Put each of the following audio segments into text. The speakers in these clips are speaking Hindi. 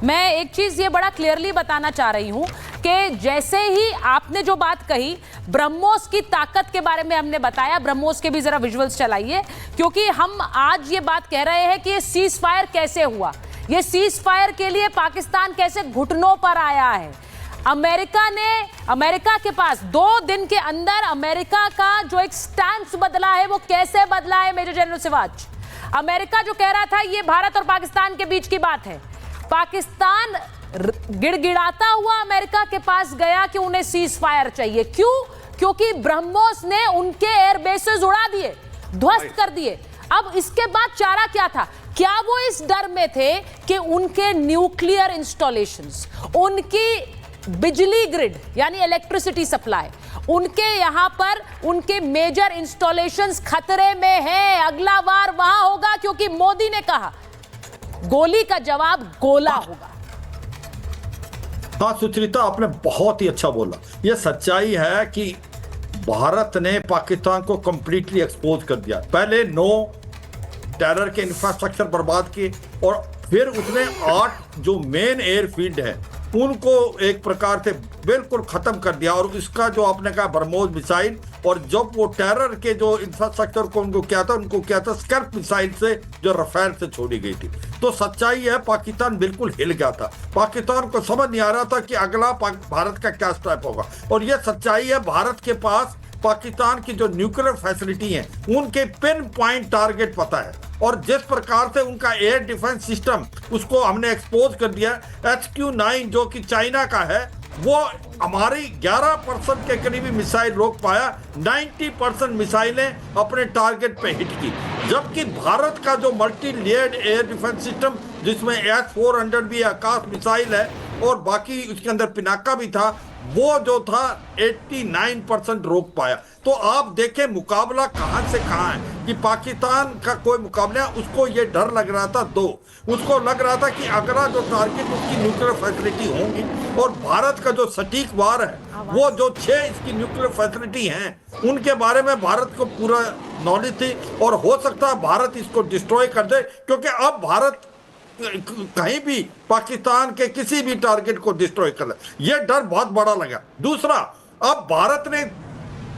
मैं एक चीज ये बड़ा क्लियरली बताना चाह रही हूं कि जैसे ही आपने जो बात कही ब्रह्मोस की ताकत के बारे में हमने बताया, ब्रह्मोस के भी जरा विजुअल्स चलाइए, क्योंकि हम आज ये बात कह रहे हैं कि ये सीज फायर कैसे हुआ, ये सीज फायर के लिए पाकिस्तान कैसे घुटनों पर आया है। अमेरिका के पास 2 दिन के अंदर अमेरिका का जो एक स्टैंड बदला है वो कैसे बदला है मेजर जनरल सिवाच। अमेरिका जो कह रहा था ये भारत और पाकिस्तान के बीच की बात है, पाकिस्तान गिड़गिड़ाता हुआ अमेरिका के पास गया कि उन्हें सीज फायर चाहिए। क्यों? क्योंकि ब्रह्मोस ने उनके एयरबेसेस उड़ा दिए, ध्वस्त कर दिए। अब इसके बाद चारा क्या था? क्या वो इस डर में थे कि उनके न्यूक्लियर इंस्टॉलेशंस, उनकी बिजली ग्रिड यानी इलेक्ट्रिसिटी सप्लाई, उनके यहां पर उनके मेजर इंस्टॉलेशंस खतरे में हैं, अगला वार वहां होगा, क्योंकि मोदी ने कहा गोली का जवाब गोला होगा। हाँ सुचरिता, आपने बहुत ही अच्छा बोला। यह सच्चाई है कि भारत ने पाकिस्तान को कंप्लीटली एक्सपोज कर दिया। पहले 9 टेरर के इंफ्रास्ट्रक्चर बर्बाद किए और फिर उसने 8 जो मेन एयरफील्ड है उनको एक प्रकार से बिल्कुल खत्म कर दिया। और इसका जो आपने कहा ब्रह्मोस मिसाइल, और जब वो टेरर के जो इंफ्रास्ट्रक्चर को उनको क्या था स्कैल्प मिसाइल से जो रफेल से छोड़ी गई थी। तो सच्चाई है पाकिस्तान बिल्कुल हिल गया था, पाकिस्तान को समझ नहीं आ रहा था कि अगला भारत का क्या स्टेप होगा। और ये सच्चाई है, भारत के पास पाकिस्तान की जो न्यूक्लियर फैसिलिटी है उनके पिन पॉइंट टारगेट पता है, और जिस प्रकार से उनका एयर डिफेंस सिस्टम उसको हमने एक्सपोज कर दिया। HQ-9 जो कि चाइना का है वो हमारी 11% के करीबी मिसाइल रोक पाया, 90% मिसाइलें अपने टारगेट पे हिट की। जबकि भारत का जो multi layered air defence system जिसमें S-400 भी आकाश मिसाइल है और बाकी उसके अंदर पिनाका भी था, वो जो था 89% रोक पाया। तो आप देखें मुकाबला कहां से कहां है कि पाकिस्तान का कोई मुकाबला, उसको ये डर लग रहा था उसको लग रहा था कि अगला जो टारगेट उसकी न्यूक्लियर फैसिलिटी होंगी। और भारत का जो सटीक वार है वो जो 6 इसकी न्यूक्लियर फैसिलिटी हैं उनके बारे में भारत को पूरा नॉलेज थी, और हो सकता है भारत इसको डिस्ट्रॉय कर दे, क्योंकि अब भारत कहीं भी पाकिस्तान के किसी भी टारगेट को डिस्ट्रॉय कर ले, यह डर बहुत बड़ा लगा। दूसरा, अब भारत ने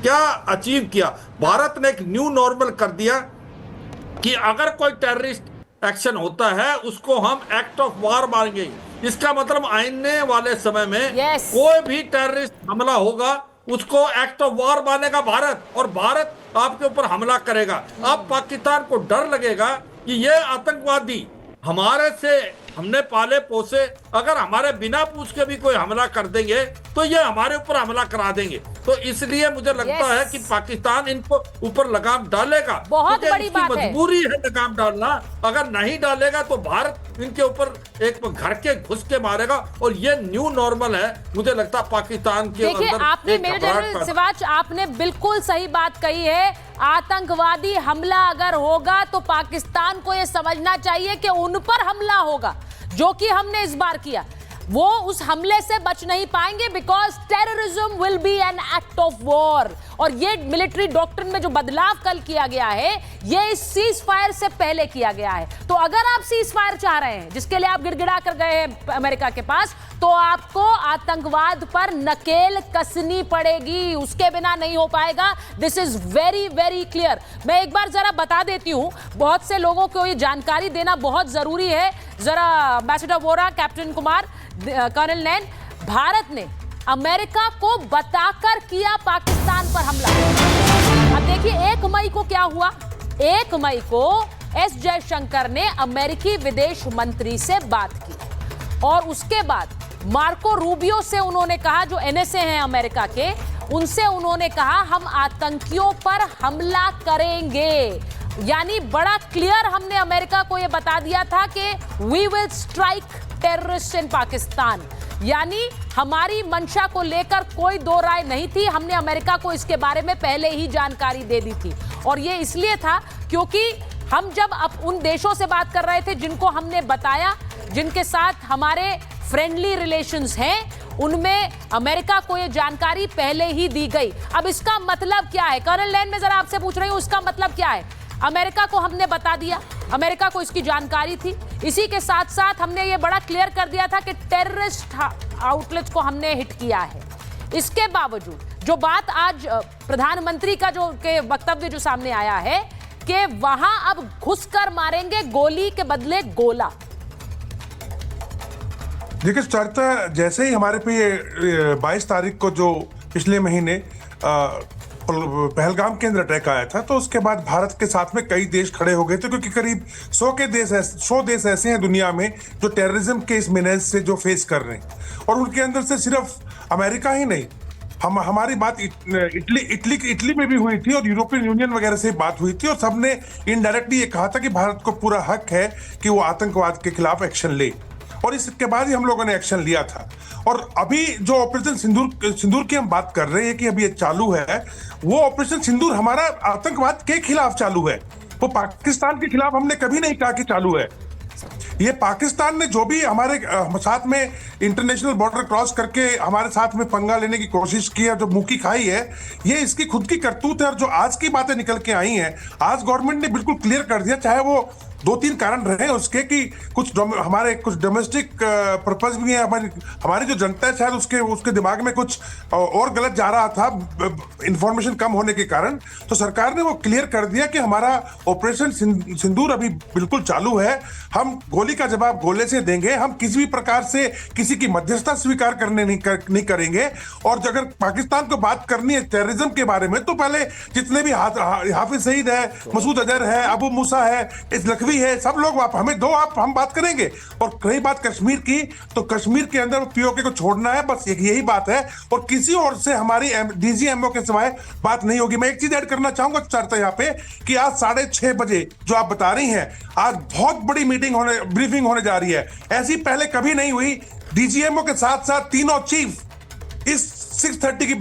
क्या अचीव किया? भारत ने एक न्यू नॉर्मल कर दिया कि अगर कोई टेररिस्ट एक्शन होता है उसको हम एक्ट ऑफ वार मानेंगे। इसका मतलब आने वाले समय में कोई भी टेररिस्ट हमला होगा उसको एक्ट ऑफ वार मानेगा भारत, और भारत आपके ऊपर हमला करेगा। अब पाकिस्तान को डर लगेगा कि ये आतंकवादी हमारे से हमने पाले पोसे, अगर हमारे बिना पूछ के भी कोई हमला कर देंगे तो ये हमारे ऊपर हमला करा देंगे। तो इसलिए मुझे लगता है कि पाकिस्तान इनको ऊपर लगाम डालेगा, बहुत बड़ी बात है, मजबूरी है लगाम डालना। अगर नहीं डालेगा तो भारत इनके ऊपर एक घर के घुस के मारेगा, और ये न्यू नॉर्मल है मुझे लगता है पाकिस्तान के अंदर। देखिए, आपने मेजर जनरल सिवाच आपने बिल्कुल सही बात कही है। आतंकवादी हमला अगर होगा तो पाकिस्तान को यह समझना चाहिए कि उन पर हमला होगा, जो कि हमने इस बार किया। वो उस हमले से बच नहीं पाएंगे, because terrorism will be an act of war. और ये मिलिट्री डॉक्ट्रिन में जो बदलाव कल किया गया है ये इस सीज फायर से पहले किया गया है। तो अगर आप सीज फायर चाह रहे हैं, जिसके लिए आप गिड़गिड़ा कर गए हैं अमेरिका के पास, तो आपको आतंकवाद पर नकेल कसनी पड़ेगी, उसके बिना नहीं हो पाएगा। This is very very clear. मैं एक बार जरा बता देती हूं, बहुत से लोगों को ये जानकारी देना बहुत जरूरी है। जरा ambassador Vora, captain Kumar, colonel Nain, Bharat ने अमेरिका को बताकर किया पाकिस्तान पर हमला। अब देखिए 1 मई को क्या हुआ। 1 मई को एस जयशंकर ने अमेरिकी विदेश मंत्री से बात की, और उसके बाद मार्को रूबियो से उन्होंने कहा, जो NSA हैं अमेरिका के, उनसे उन्होंने कहा हम आतंकियों पर हमला करेंगे। यानी बड़ा क्लियर हमने अमेरिका को यह बता दिया था कि we will strike terrorist in Pakistan. यानी हमारी मंशा को लेकर कोई दो राय नहीं थी, हमने अमेरिका को इसके बारे में पहले ही जानकारी दे दी थी। और ये इसलिए था क्योंकि हम जब अब उन देशों से बात कर रहे थे जिनको हमने बताया, जिनके साथ हमारे फ्रेंडली रिलेशंस हैं, उनमें अमेरिका को यह जानकारी पहले ही दी गई। अब इसका मतलब क्या है? कर्नल नैन, मैं जरा आपसे पूछ रही हूं, इसका मतलब क्या है? अमेरिका को हमने बता दिया, अमेरिका को इसकी जानकारी थी। इसी के साथ साथ हमने ये बड़ा क्लियर कर दिया था कि टेररिस्ट आउटलेट्स को हमने हिट किया है। इसके बावजूद जो बात आज प्रधानमंत्री का जो के वक्तव्य जो सामने आया है कि वहां अब घुसकर मारेंगे, गोली के बदले गोला। देखिए चर्चा जैसे ही हमारे पे ये 22 तारीख को जो पिछले महीने पहलगाम के अंदर अटैक आया था, तो उसके बाद भारत के साथ में कई देश खड़े हो गए थे, क्योंकि करीब 100 देश ऐसे हैं दुनिया में जो टेररिज्म के इस मेनेज से जो फेस कर रहे हैं। और उनके अंदर से सिर्फ अमेरिका ही नहीं, हमारी बात इटली में भी हुई थी और यूरोपियन यूनियन वगैरह से बात हुई थी, और सबने इनडायरेक्टली ये कहा था कि भारत को पूरा हक है कि वो आतंकवाद के खिलाफ एक्शन ले, और इसके बाद ही हम लोगों ने एक्शन लिया था। और अभी जो ऑपरेशन सिंदूर की हम बात कर रहे हैं कि अभी ये चालू है, वो ऑपरेशन सिंदूर हमारा आतंकवाद के खिलाफ चालू है, वो पाकिस्तान के खिलाफ हमने कभी नहीं कहा कि चालू है। ये पाकिस्तान ने जो भी हमारे साथ में इंटरनेशनल बॉर्डर क्रॉस करके हमारे साथ में पंगा लेने की कोशिश की है, जो मुंह खाई है, ये इसकी खुद की करतूत है। और जो आज की बातें निकल के आई हैं, आज गवर्नमेंट ने बिल्कुल क्लियर कर दिया, चाहे वो 2-3 कारण रहे उसके कि हमारे कुछ डोमेस्टिक पर्पस भी है, हमारी जो जनता है शायद उसके दिमाग में कुछ और गलत जा रहा था इंफॉर्मेशन कम होने के कारण। तो सरकार ने वो क्लियर कर दिया कि हमारा ऑपरेशन सिंदूर अभी बिल्कुल चालू है, हम गोली का जवाब गोले से देंगे, हम किसी भी प्रकार से किसी की मध्यस्थता स्वीकार करने नहीं करेंगे। और अगर पाकिस्तान को बात करनी है टेररिज्म के बारे में, तो पहले जितने भी हाफिज सईद है, मसूद अजहर है, अबू मूसा है, इस लखवी है, सब लोग हमें दो, हम बात करेंगे। और रही बात कश्मीर की, तो कश्मीर के अंदर पीओके को छोड़ना है, बस यही बात है, और किसी और से हमारी डीजीएमओ के सिवाय बात नहीं होगी। मैं एक चीज ऐड करना चाहूंगा चर्चा यहाँ पे कि आज 6:30 बजे जो आप बता रही हैं, आज बहुत बड़ी ब्रीफिंग होने जा रही है, ऐसी पहले कभी नहीं हुई। डीजीएमओ के साथ साथ तीनों चीफ इस 6:30 की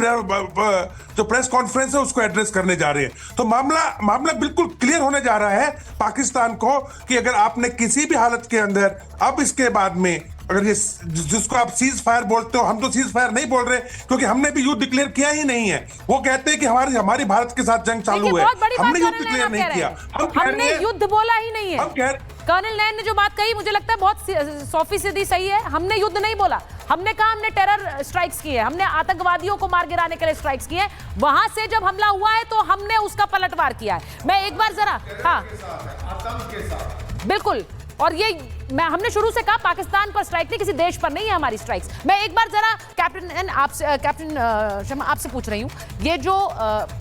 जो प्रेस कॉन्फ्रेंस है उसको एड्रेस करने जा रहे हैं। तो मामला बिल्कुल क्लियर होने जा रहा है पाकिस्तान को कि अगर आपने किसी भी हालत के अंदर अब इसके बाद में अगर ये जिसको आप सीज फायर बोलते हो, हम तो सीज फायर नहीं बोल रहे क्योंकि हमने भी युद्ध डिक्लेयर किया ही नहीं है। वो कहते हैं कि हमारी भारत के साथ जंग चालू है, हमने युद्ध डिक्लेयर नहीं किया, हमने युद्ध बोला ही नहीं है। हम कह रहे कर्नल नैन ने जो बात कही मुझे लगता है बहुत 100% सही है। हमने युद्ध नहीं बोला, हमने कहा हमने टेरर स्ट्राइक्स किए, हमने आतंकवादियों को मार गिराने के लिए स्ट्राइक्स किए। वहां से जब हमला हुआ है तो हमने उसका पलटवार किया है। मैं एक बार जरा बिल्कुल, और ये हमने शुरू से कहा पाकिस्तान पर स्ट्राइक नहीं, किसी देश पर नहीं है हमारी स्ट्राइक्स। मैं एक बार जरा कैप्टन शर्मा आपसे पूछ रही हूँ, ये जो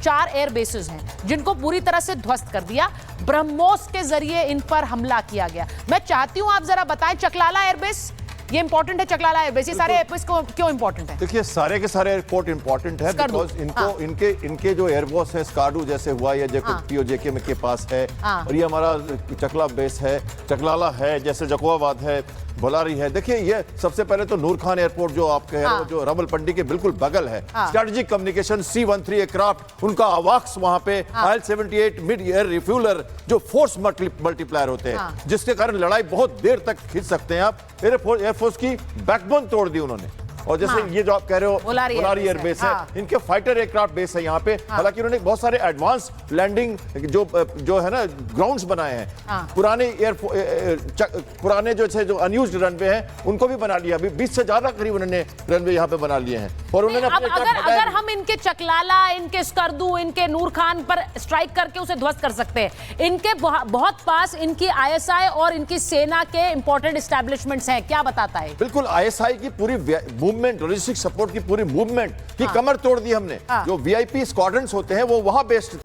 4 एयर बेसेस हैं जिनको पूरी तरह से ध्वस्त कर दिया, ब्रह्मोस के जरिए इन पर हमला किया गया, मैं चाहती हूँ आप जरा बताएं चकलाला एयरबेस ये इंपॉर्टेंट है, चकलाला एयरबेस, ये सारे एयरबेस को क्यों इंपॉर्टेंट है? देखिए सारे के सारे एयरपोर्ट इंपॉर्टेंट है बिकॉज इनको इनके जो एयरबोस है, स्कार्डू जैसे हुआ या टीओजेके के पास है, और ये हमारा चकला बेस है, चकलाला है, जैसे जकोआबाद है, बोलारी है। देखिए ये सबसे पहले तो नूर खान एयरपोर्ट जो आप कह रहे हो, जो रावलपिंडी के बिल्कुल बगल है, स्ट्रेटेजिक कम्युनिकेशन C-13 एयरक्राफ्ट, उनका आवाक्स वहां पे IL-78 मिड एयर रिफ्यूलर जो फोर्स मल्टीप्लायर होते हैं, जिसके कारण लड़ाई बहुत देर तक खींच सकते हैं आप। एयरफोर्स की बैकबोन तोड़ दी उन्होंने। और जैसे ये जो आप कह रहे हो बोलारी एयरबेस है, इनके फाइटर एयरक्राफ्ट बेस है यहाँ पे। हालांकि उन्होंने बहुत सारे एडवांस लैंडिंग जो है ना ग्राउंड्स बनाए हैं, पुराने जो अनयूज्ड रनवे हैं उनको भी बना लिया। अभी 20 से ज्यादा करीब उन्होंने रनवे यहाँ पे बना लिए हैं। और उन्होंने अगर हम इनके चकलाला, इनके स्कर्दू, इनके नूर खान पर स्ट्राइक करके उसे ध्वस्त कर सकते हैं, इनके बहुत पास इनकी ISI और इनकी सेना के इंपॉर्टेंट एस्टैब्लिशमेंट्स हैं, क्या बताता है? बिल्कुल, ISI की पूरी मूवमेंट, लॉजिस्टिक सपोर्ट की पूरी मूवमेंट की कमर तोड़ दी हमने। जो VIP स्क्वाड्रन्स होते हैं वो वहां बेस्ड थे।